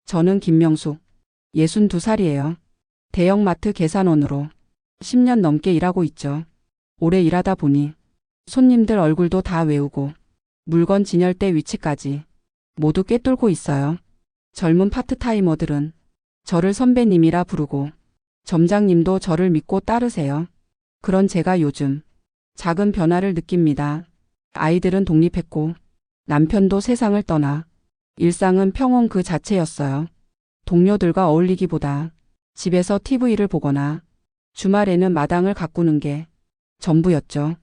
저는 김명숙, 62살이에요. 대형마트 계산원으로 10년 넘게 일하고 있죠. 오래 일하다 보니 손님들 얼굴도 다 외우고 물건 진열대 위치까지 모두 꿰뚫고 있어요. 젊은 파트타이머들은 저를 선배님이라 부르고 점장님도 저를 믿고 따르세요. 그런 제가 요즘 작은 변화를 느낍니다. 아이들은 독립했고 남편도 세상을 떠나 일상은 평온 그 자체였어요. 동료들과 어울리기보다 집에서 TV를 보거나 주말에는 마당을 가꾸는 게 전부였죠.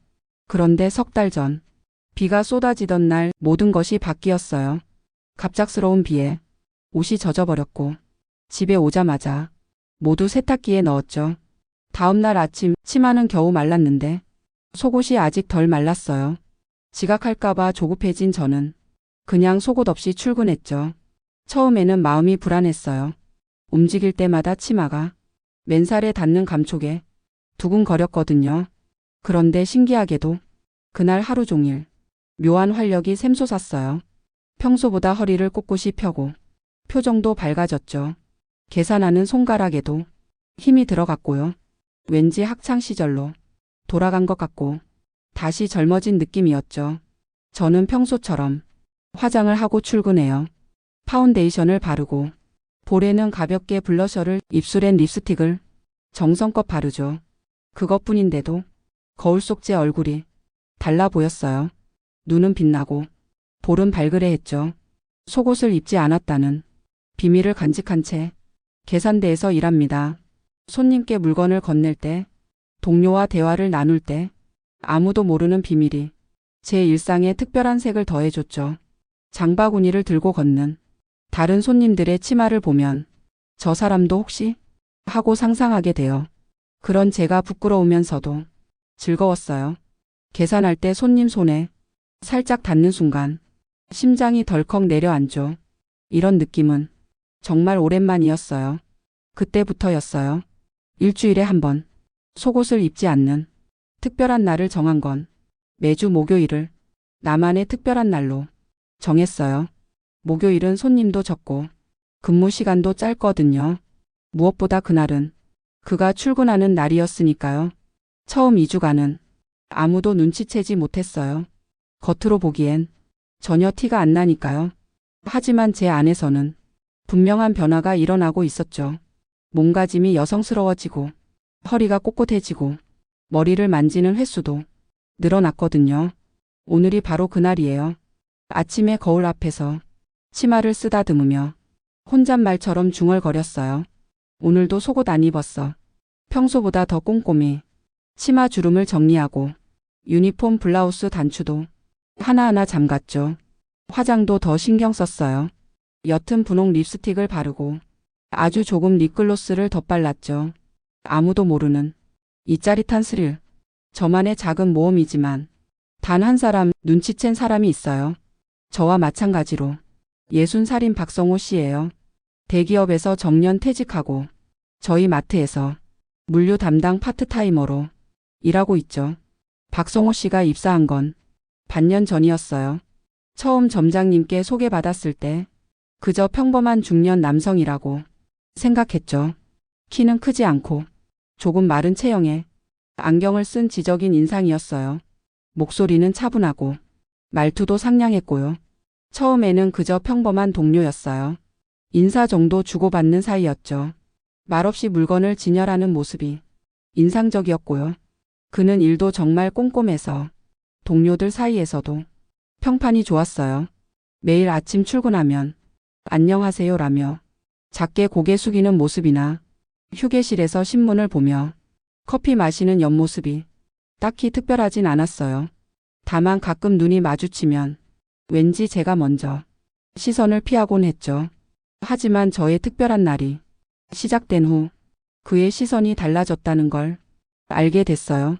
그런데 석 달 전 비가 쏟아지던 날 모든 것이 바뀌었어요. 갑작스러운 비에 옷이 젖어버렸고 집에 오자마자 모두 세탁기에 넣었죠. 다음 날 아침 치마는 겨우 말랐는데 속옷이 아직 덜 말랐어요. 지각할까봐 조급해진 저는 그냥 속옷 없이 출근했죠. 처음에는 마음이 불안했어요. 움직일 때마다 치마가 맨살에 닿는 감촉에 두근거렸거든요. 그런데 신기하게도 그날 하루 종일 묘한 활력이 샘솟았어요. 평소보다 허리를 꼿꼿이 펴고 표정도 밝아졌죠. 계산하는 손가락에도 힘이 들어갔고요. 왠지 학창시절로 돌아간 것 같고 다시 젊어진 느낌이었죠. 저는 평소처럼 화장을 하고 출근해요. 파운데이션을 바르고 볼에는 가볍게 블러셔를, 입술엔 립스틱을 정성껏 바르죠. 그것뿐인데도 거울 속 제 얼굴이 달라 보였어요. 눈은 빛나고 볼은 발그레했죠. 속옷을 입지 않았다는 비밀을 간직한 채 계산대에서 일합니다. 손님께 물건을 건넬 때, 동료와 대화를 나눌 때 아무도 모르는 비밀이 제 일상에 특별한 색을 더해줬죠. 장바구니를 들고 걷는 다른 손님들의 치마를 보면 저 사람도 혹시 하고 상상하게 돼요. 그런 제가 부끄러우면서도 즐거웠어요. 계산할 때 손님 손에 살짝 닿는 순간 심장이 덜컥 내려앉죠. 이런 느낌은 정말 오랜만이었어요. 그때부터였어요. 일주일에 한 번 속옷을 입지 않는 특별한 날을 정한 건 매주 목요일을 나만의 특별한 날로 정했어요. 목요일은 손님도 적고 근무 시간도 짧거든요. 무엇보다 그날은 그가 출근하는 날이었으니까요. 처음 2주간은 아무도 눈치채지 못했어요. 겉으로 보기엔 전혀 티가 안 나니까요. 하지만 제 안에서는 분명한 변화가 일어나고 있었죠. 몸가짐이 여성스러워지고 허리가 꼿꼿해지고 머리를 만지는 횟수도 늘어났거든요. 오늘이 바로 그날이에요. 아침에 거울 앞에서 치마를 쓰다듬으며 혼잣말처럼 중얼거렸어요. 오늘도 속옷 안 입었어. 평소보다 더 꼼꼼히 치마 주름을 정리하고 유니폼 블라우스 단추도 하나하나 잠갔죠. 화장도 더 신경 썼어요. 옅은 분홍 립스틱을 바르고 아주 조금 립글로스를 덧발랐죠. 아무도 모르는 이 짜릿한 스릴. 저만의 작은 모험이지만 단 한 사람 눈치챈 사람이 있어요. 저와 마찬가지로 60살인 박성호 씨예요. 대기업에서 정년 퇴직하고 저희 마트에서 물류 담당 파트타이머로 일하고 있죠. 박성호 씨가 입사한 건 반년 전이었어요. 처음 점장님께 소개받았을 때 그저 평범한 중년 남성이라고 생각했죠. 키는 크지 않고 조금 마른 체형에 안경을 쓴 지적인 인상이었어요. 목소리는 차분하고 말투도 상냥했고요. 처음에는 그저 평범한 동료였어요. 인사 정도 주고받는 사이였죠. 말없이 물건을 진열하는 모습이 인상적이었고요. 그는 일도 정말 꼼꼼해서 동료들 사이에서도 평판이 좋았어요. 매일 아침 출근하면 안녕하세요라며 작게 고개 숙이는 모습이나 휴게실에서 신문을 보며 커피 마시는 옆모습이 딱히 특별하진 않았어요. 다만 가끔 눈이 마주치면 왠지 제가 먼저 시선을 피하곤 했죠. 하지만 저의 특별한 날이 시작된 후 그의 시선이 달라졌다는 걸 알게 됐어요.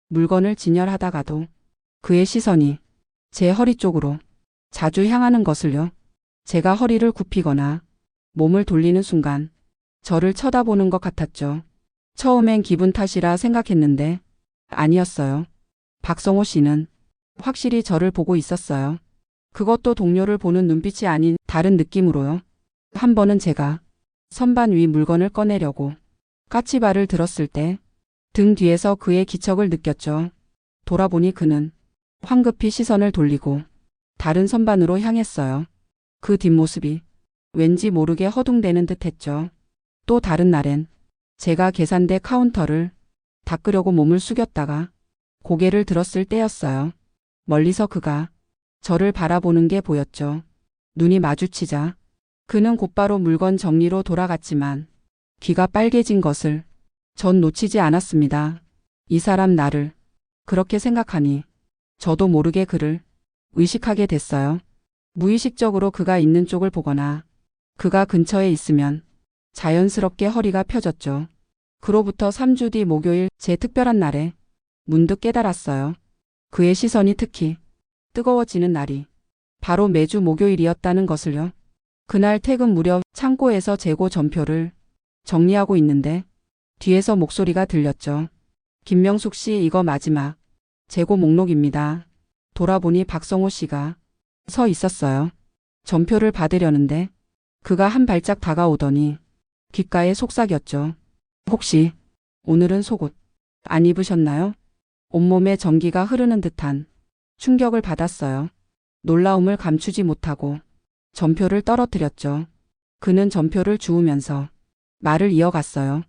물건을 진열하다가도 그의 시선이 제 허리 쪽으로 자주 향하는 것을요. 제가 허리를 굽히거나 몸을 돌리는 순간 저를 쳐다보는 것 같았죠. 처음엔 기분 탓이라 생각했는데 아니었어요. 박성호 씨는 확실히 저를 보고 있었어요. 그것도 동료를 보는 눈빛이 아닌 다른 느낌으로요. 한 번은 제가 선반 위 물건을 꺼내려고 까치발을 들었을 때 등 뒤에서 그의 기척을 느꼈죠. 돌아보니 그는 황급히 시선을 돌리고 다른 선반으로 향했어요. 그 뒷모습이 왠지 모르게 허둥대는 듯 했죠. 또 다른 날엔 제가 계산대 카운터를 닦으려고 몸을 숙였다가 고개를 들었을 때였어요. 멀리서 그가 저를 바라보는 게 보였죠. 눈이 마주치자 그는 곧바로 물건 정리로 돌아갔지만 귀가 빨개진 것을 전 놓치지 않았습니다. 이 사람 나를 그렇게 생각하니 저도 모르게 그를 의식하게 됐어요. 무의식적으로 그가 있는 쪽을 보거나 그가 근처에 있으면 자연스럽게 허리가 펴졌죠. 그로부터 3주 뒤 목요일 제 특별한 날에 문득 깨달았어요. 그의 시선이 특히 뜨거워지는 날이 바로 매주 목요일이었다는 것을요. 그날 퇴근 무렵 창고에서 재고 전표를 정리하고 있는데 뒤에서 목소리가 들렸죠. 김명숙 씨, 이거 마지막 재고 목록입니다. 돌아보니 박성호 씨가 서 있었어요. 전표를 받으려는데 그가 한 발짝 다가오더니 귓가에 속삭였죠. 혹시 오늘은 속옷 안 입으셨나요? 온몸에 전기가 흐르는 듯한 충격을 받았어요. 놀라움을 감추지 못하고 전표를 떨어뜨렸죠. 그는 전표를 주우면서 말을 이어갔어요.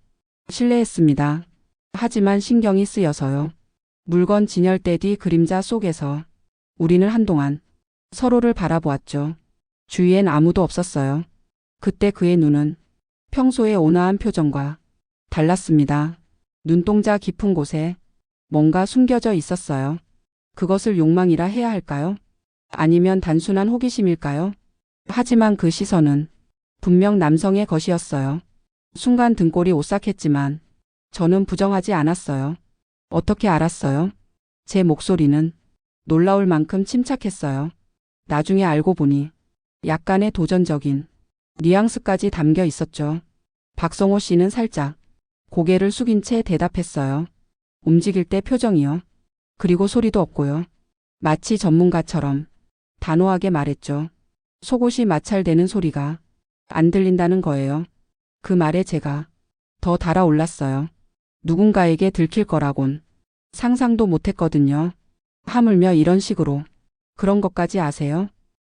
실례했습니다. 하지만 신경이 쓰여서요. 물건 진열대 뒤 그림자 속에서 우리는 한동안 서로를 바라보았죠. 주위엔 아무도 없었어요. 그때 그의 눈은 평소의 온화한 표정과 달랐습니다. 눈동자 깊은 곳에 뭔가 숨겨져 있었어요. 그것을 욕망이라 해야 할까요? 아니면 단순한 호기심일까요? 하지만 그 시선은 분명 남성의 것이었어요. 순간 등골이 오싹했지만 저는 부정하지 않았어요. 어떻게 알았어요? 제 목소리는 놀라울 만큼 침착했어요. 나중에 알고 보니 약간의 도전적인 뉘앙스까지 담겨 있었죠. 박성호 씨는 살짝 고개를 숙인 채 대답했어요. 움직일 때 표정이요. 그리고 소리도 없고요. 마치 전문가처럼 단호하게 말했죠. 속옷이 마찰되는 소리가 안 들린다는 거예요. 그 말에 제가 더 달아올랐어요. 누군가에게 들킬 거라곤 상상도 못했거든요. 하물며 이런 식으로 그런 것까지 아세요?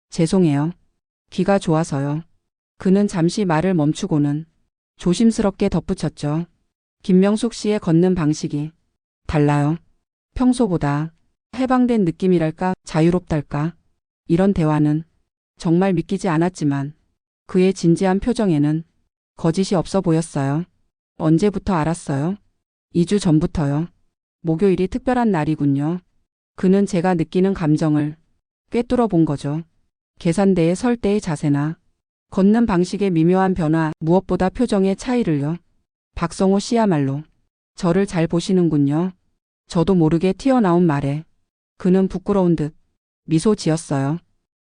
죄송해요. 귀가 좋아서요. 그는 잠시 말을 멈추고는 조심스럽게 덧붙였죠. 김명숙 씨의 걷는 방식이 달라요. 평소보다 해방된 느낌이랄까, 자유롭달까. 이런 대화는 정말 믿기지 않았지만 그의 진지한 표정에는 거짓이 없어 보였어요. 언제부터 알았어요? 2주 전부터요. 목요일이 특별한 날이군요. 그는 제가 느끼는 감정을 꿰뚫어 본 거죠. 계산대에 설 때의 자세나 걷는 방식의 미묘한 변화, 무엇보다 표정의 차이를요. 박성호 씨야말로 저를 잘 보시는군요. 저도 모르게 튀어나온 말에 그는 부끄러운 듯 미소 지었어요.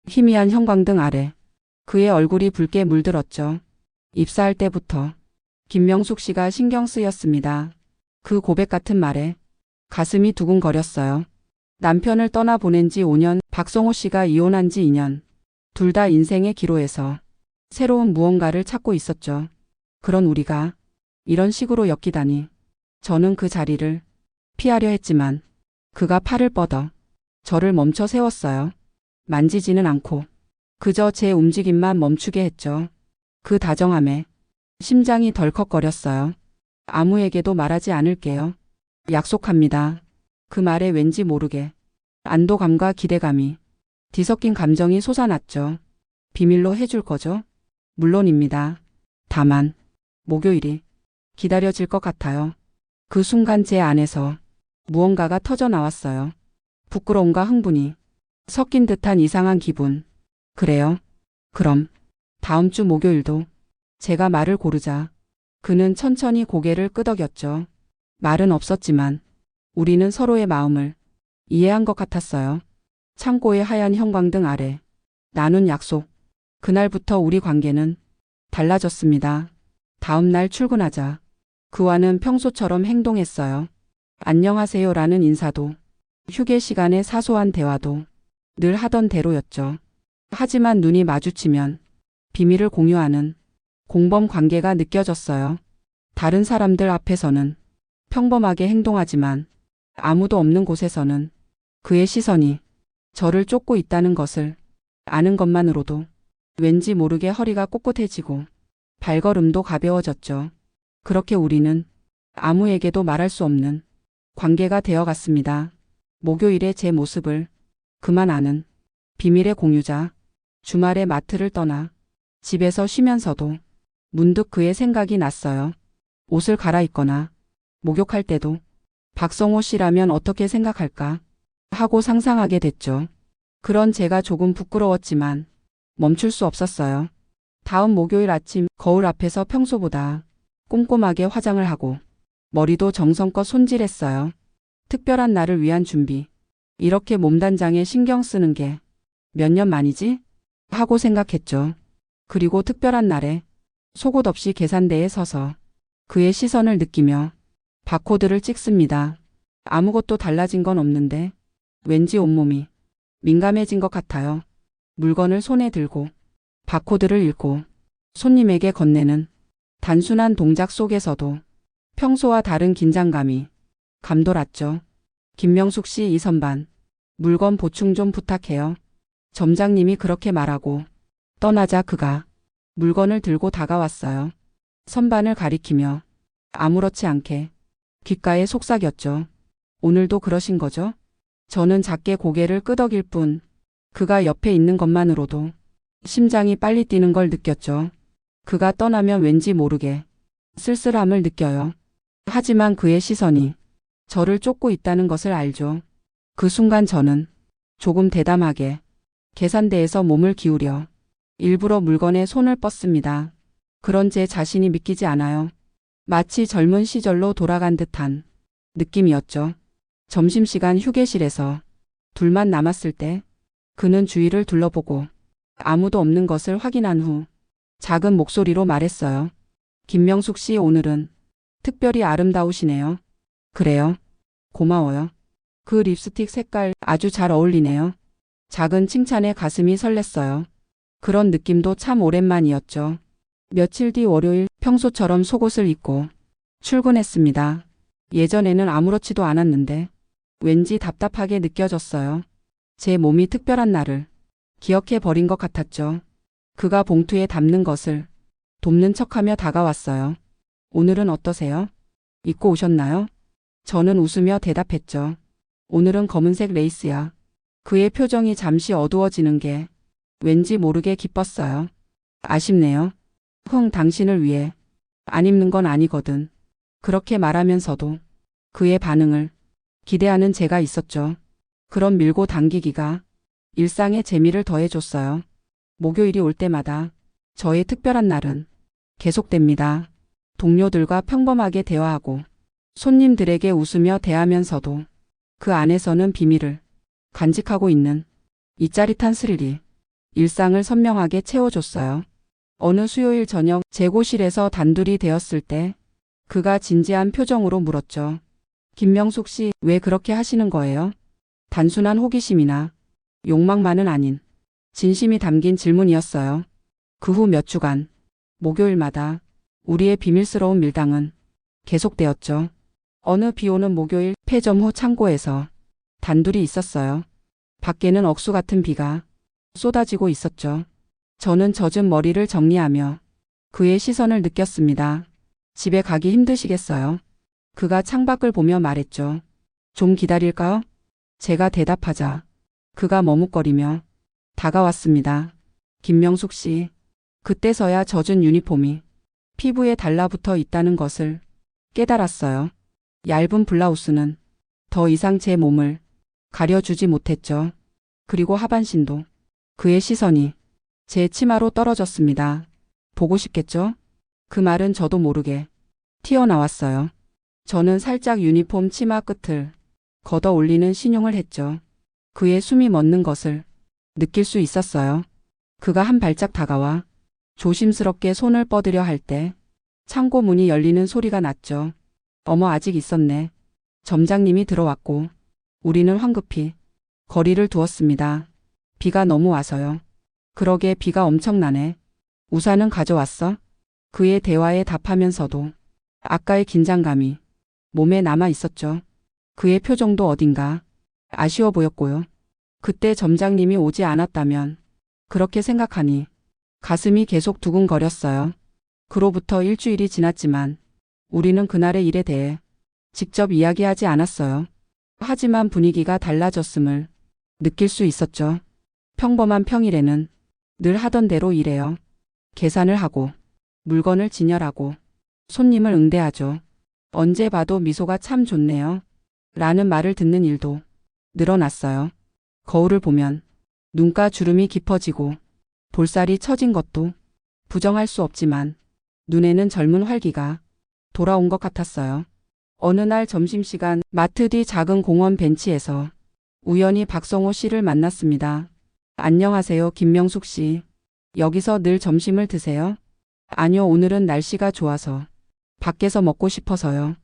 희미한 형광등 아래 그의 얼굴이 붉게 물들었죠. 입사할 때부터 김명숙 씨가 신경 쓰였습니다. 그 고백 같은 말에 가슴이 두근거렸어요. 남편을 떠나 보낸 지 5년, 박성호 씨가 이혼한 지 2년. 둘 다 인생의 기로에서 새로운 무언가를 찾고 있었죠. 그런 우리가 이런 식으로 엮이다니. 저는 그 자리를 피하려 했지만 그가 팔을 뻗어 저를 멈춰 세웠어요. 만지지는 않고 그저 제 움직임만 멈추게 했죠. 그 다정함에 심장이 덜컥거렸어요. 아무에게도 말하지 않을게요. 약속합니다. 그 말에 왠지 모르게 안도감과 기대감이 뒤섞인 감정이 솟아났죠. 비밀로 해줄 거죠? 물론입니다. 다만 목요일이 기다려질 것 같아요. 그 순간 제 안에서 무언가가 터져 나왔어요. 부끄러움과 흥분이 섞인 듯한 이상한 기분. 그래요? 그럼 다음 주 목요일도. 제가 말을 고르자 그는 천천히 고개를 끄덕였죠. 말은 없었지만 우리는 서로의 마음을 이해한 것 같았어요. 창고의 하얀 형광등 아래 나눈 약속. 그날부터 우리 관계는 달라졌습니다. 다음 날 출근하자 그와는 평소처럼 행동했어요. 안녕하세요라는 인사도 휴게 시간의 사소한 대화도 늘 하던 대로였죠. 하지만 눈이 마주치면 비밀을 공유하는 공범 관계가 느껴졌어요. 다른 사람들 앞에서는 평범하게 행동하지만 아무도 없는 곳에서는 그의 시선이 저를 쫓고 있다는 것을 아는 것만으로도 왠지 모르게 허리가 꼿꼿해지고 발걸음도 가벼워졌죠. 그렇게 우리는 아무에게도 말할 수 없는 관계가 되어갔습니다. 목요일에 제 모습을 그만 아는 비밀의 공유자. 주말에 마트를 떠나 집에서 쉬면서도 문득 그의 생각이 났어요. 옷을 갈아입거나 목욕할 때도 박성호 씨라면 어떻게 생각할까 하고 상상하게 됐죠. 그런 제가 조금 부끄러웠지만 멈출 수 없었어요. 다음 목요일 아침 거울 앞에서 평소보다 꼼꼼하게 화장을 하고 머리도 정성껏 손질했어요. 특별한 날을 위한 준비. 이렇게 몸단장에 신경 쓰는 게 몇 년 만이지? 하고 생각했죠. 그리고 특별한 날에 속옷 없이 계산대에 서서 그의 시선을 느끼며 바코드를 찍습니다. 아무것도 달라진 건 없는데 왠지 온몸이 민감해진 것 같아요. 물건을 손에 들고 바코드를 읽고 손님에게 건네는 단순한 동작 속에서도 평소와 다른 긴장감이 감돌았죠. 김명숙 씨 이 선반 물건 보충 좀 부탁해요. 점장님이 그렇게 말하고 떠나자 그가 물건을 들고 다가왔어요. 선반을 가리키며 아무렇지 않게 귓가에 속삭였죠. 오늘도 그러신 거죠? 저는 작게 고개를 끄덕일 뿐 그가 옆에 있는 것만으로도 심장이 빨리 뛰는 걸 느꼈죠. 그가 떠나면 왠지 모르게 쓸쓸함을 느껴요. 하지만 그의 시선이 저를 쫓고 있다는 것을 알죠. 그 순간 저는 조금 대담하게 계산대에서 몸을 기울여 일부러 물건에 손을 뻗습니다. 그런 제 자신이 믿기지 않아요. 마치 젊은 시절로 돌아간 듯한 느낌이었죠. 점심시간 휴게실에서 둘만 남았을 때 그는 주위를 둘러보고 아무도 없는 것을 확인한 후 작은 목소리로 말했어요. 김명숙 씨 오늘은 특별히 아름다우시네요. 그래요? 고마워요. 그 립스틱 색깔 아주 잘 어울리네요. 작은 칭찬에 가슴이 설렜어요. 그런 느낌도 참 오랜만이었죠. 며칠 뒤 월요일 평소처럼 속옷을 입고 출근했습니다. 예전에는 아무렇지도 않았는데 왠지 답답하게 느껴졌어요. 제 몸이 특별한 날을 기억해 버린 것 같았죠. 그가 봉투에 담는 것을 돕는 척하며 다가왔어요. 오늘은 어떠세요? 입고 오셨나요? 저는 웃으며 대답했죠. 오늘은 검은색 레이스야. 그의 표정이 잠시 어두워지는 게 왠지 모르게 기뻤어요. 아쉽네요. 당신을 위해 안 입는 건 아니거든. 그렇게 말하면서도 그의 반응을 기대하는 제가 있었죠. 그런 밀고 당기기가 일상의 재미를 더해줬어요. 목요일이 올 때마다 저의 특별한 날은 계속됩니다. 동료들과 평범하게 대화하고 손님들에게 웃으며 대하면서도 그 안에서는 비밀을 간직하고 있는 이 짜릿한 스릴이 일상을 선명하게 채워줬어요. 어느 수요일 저녁 재고실에서 단둘이 되었을 때 그가 진지한 표정으로 물었죠. 김명숙 씨, 왜 그렇게 하시는 거예요? 단순한 호기심이나 욕망만은 아닌 진심이 담긴 질문이었어요. 그 후 몇 주간 목요일마다 우리의 비밀스러운 밀당은 계속되었죠. 어느 비 오는 목요일 폐점 후 창고에서 단둘이 있었어요. 밖에는 억수 같은 비가 쏟아지고 있었죠. 저는 젖은 머리를 정리하며 그의 시선을 느꼈습니다. 집에 가기 힘드시겠어요? 그가 창밖을 보며 말했죠. 좀 기다릴까요? 제가 대답하자 그가 머뭇거리며 다가왔습니다. 김명숙 씨, 그때서야 젖은 유니폼이 피부에 달라붙어 있다는 것을 깨달았어요. 얇은 블라우스는 더 이상 제 몸을 가려주지 못했죠. 그리고 하반신도 그의 시선이 제 치마로 떨어졌습니다. 보고 싶겠죠? 그 말은 저도 모르게 튀어나왔어요. 저는 살짝 유니폼 치마 끝을 걷어 올리는 신용을 했죠. 그의 숨이 멎는 것을 느낄 수 있었어요. 그가 한 발짝 다가와 조심스럽게 손을 뻗으려 할 때 창고 문이 열리는 소리가 났죠. 어머, 아직 있었네. 점장님이 들어왔고 우리는 황급히 거리를 두었습니다. 비가 너무 와서요. 그러게 비가 엄청나네. 우산은 가져왔어? 그의 대화에 답하면서도 아까의 긴장감이 몸에 남아 있었죠. 그의 표정도 어딘가 아쉬워 보였고요. 그때 점장님이 오지 않았다면 그렇게 생각하니 가슴이 계속 두근거렸어요. 그로부터 일주일이 지났지만 우리는 그날의 일에 대해 직접 이야기하지 않았어요. 하지만 분위기가 달라졌음을 느낄 수 있었죠. 평범한 평일에는 늘 하던 대로 일해요. 계산을 하고 물건을 진열하고 손님을 응대하죠. 언제 봐도 미소가 참 좋네요. 라는 말을 듣는 일도 늘어났어요. 거울을 보면 눈가 주름이 깊어지고 볼살이 처진 것도 부정할 수 없지만 눈에는 젊은 활기가 돌아온 것 같았어요. 어느 날 점심시간 마트 뒤 작은 공원 벤치에서 우연히 박성호 씨를 만났습니다. 안녕하세요, 김명숙 씨. 여기서 늘 점심을 드세요? 아니요, 오늘은 날씨가 좋아서 밖에서 먹고 싶어서요.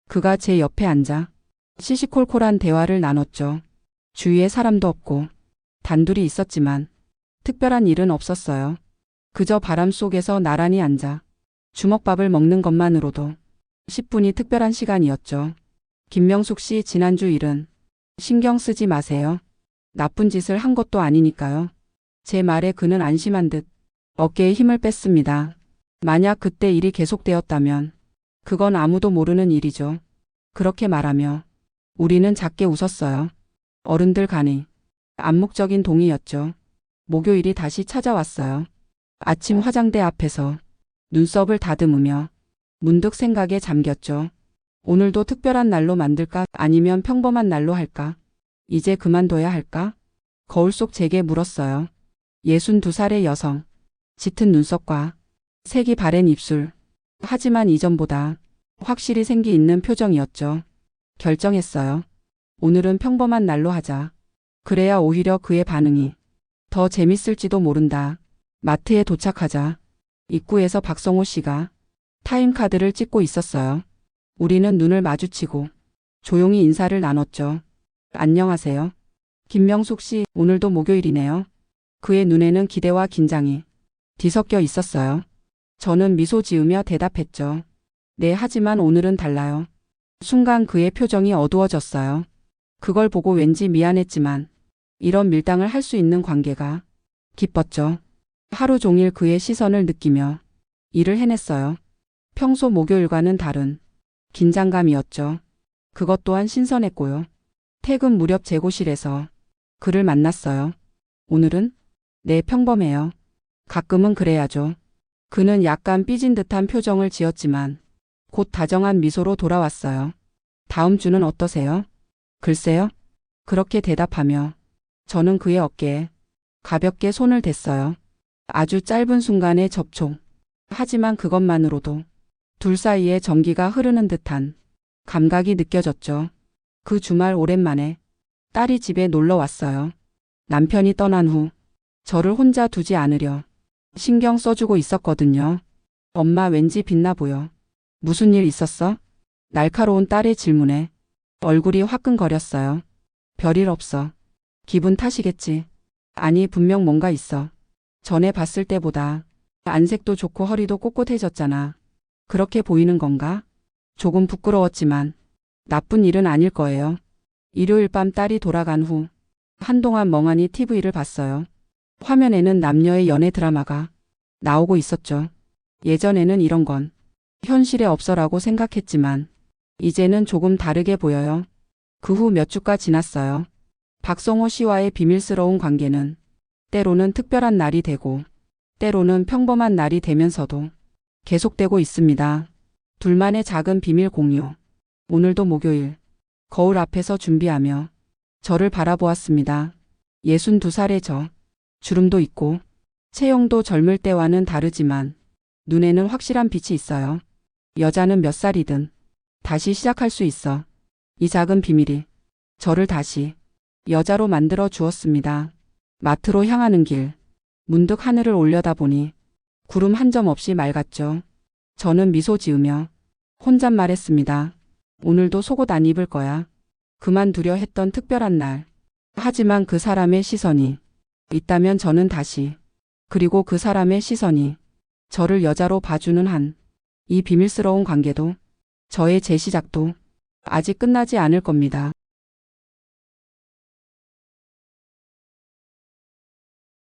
그가 제 옆에 앉아 시시콜콜한 대화를 나눴죠. 주위에 사람도 없고 단둘이 있었지만 특별한 일은 없었어요. 그저 바람 속에서 나란히 앉아 주먹밥을 먹는 것만으로도 10분이 특별한 시간이었죠. 김명숙 씨, 지난주 일은 신경 쓰지 마세요. 나쁜 짓을 한 것도 아니니까요. 제 말에 그는 안심한 듯 어깨에 힘을 뺐습니다. 만약 그때 일이 계속되었다면 그건 아무도 모르는 일이죠. 그렇게 말하며 우리는 작게 웃었어요. 어른들 간의 암묵적인 동의였죠. 목요일이 다시 찾아왔어요. 아침 화장대 앞에서 눈썹을 다듬으며 문득 생각에 잠겼죠. 오늘도 특별한 날로 만들까? 아니면 평범한 날로 할까? 이제 그만둬야 할까? 거울 속 제게 물었어요. 62살의 여성. 짙은 눈썹과 색이 바랜 입술. 하지만 이전보다 확실히 생기 있는 표정이었죠. 결정했어요. 오늘은 평범한 날로 하자. 그래야 오히려 그의 반응이 더 재밌을지도 모른다. 마트에 도착하자 입구에서 박성호 씨가 타임카드를 찍고 있었어요. 우리는 눈을 마주치고 조용히 인사를 나눴죠. 안녕하세요. 김명숙 씨, 오늘도 목요일이네요. 그의 눈에는 기대와 긴장이 뒤섞여 있었어요. 저는 미소 지으며 대답했죠. 네, 하지만 오늘은 달라요. 순간 그의 표정이 어두워졌어요. 그걸 보고 왠지 미안했지만 이런 밀당을 할 수 있는 관계가 기뻤죠. 하루 종일 그의 시선을 느끼며 일을 해냈어요. 평소 목요일과는 다른 긴장감이었죠. 그것 또한 신선했고요. 퇴근 무렵 재고실에서 그를 만났어요. 오늘은? 네, 평범해요. 가끔은 그래야죠. 그는 약간 삐진 듯한 표정을 지었지만 곧 다정한 미소로 돌아왔어요. 다음 주는 어떠세요? 글쎄요. 그렇게 대답하며 저는 그의 어깨에 가볍게 손을 댔어요. 아주 짧은 순간의 접촉. 하지만 그것만으로도 둘 사이에 전기가 흐르는 듯한 감각이 느껴졌죠. 그 주말 오랜만에 딸이 집에 놀러 왔어요. 남편이 떠난 후 저를 혼자 두지 않으려 신경 써주고 있었거든요. 엄마, 왠지 빛나 보여. 무슨 일 있었어? 날카로운 딸의 질문에 얼굴이 화끈거렸어요. 별일 없어. 기분 탓이겠지. 아니, 분명 뭔가 있어. 전에 봤을 때보다 안색도 좋고 허리도 꼿꼿해졌잖아. 그렇게 보이는 건가? 조금 부끄러웠지만 나쁜 일은 아닐 거예요. 일요일 밤 딸이 돌아간 후 한동안 멍하니 TV를 봤어요. 화면에는 남녀의 연애 드라마가 나오고 있었죠. 예전에는 이런 건 현실에 없어라고 생각했지만 이제는 조금 다르게 보여요. 그 후 몇 주가 지났어요. 박성호 씨와의 비밀스러운 관계는 때로는 특별한 날이 되고 때로는 평범한 날이 되면서도 계속되고 있습니다. 둘만의 작은 비밀 공유. 오늘도 목요일 거울 앞에서 준비하며 저를 바라보았습니다. 62살의 저. 주름도 있고 체형도 젊을 때와는 다르지만 눈에는 확실한 빛이 있어요. 여자는 몇 살이든 다시 시작할 수 있어. 이 작은 비밀이 저를 다시 여자로 만들어 주었습니다. 마트로 향하는 길. 문득 하늘을 올려다보니 구름 한 점 없이 맑았죠. 저는 미소 지으며 혼잣말했습니다. 오늘도 속옷 안 입을 거야. 그만두려 했던 특별한 날. 하지만 그 사람의 시선이 있다면 저는 다시, 그리고 그 사람의 시선이 저를 여자로 봐주는 한, 이 비밀스러운 관계도, 저의 재시작도 아직 끝나지 않을 겁니다.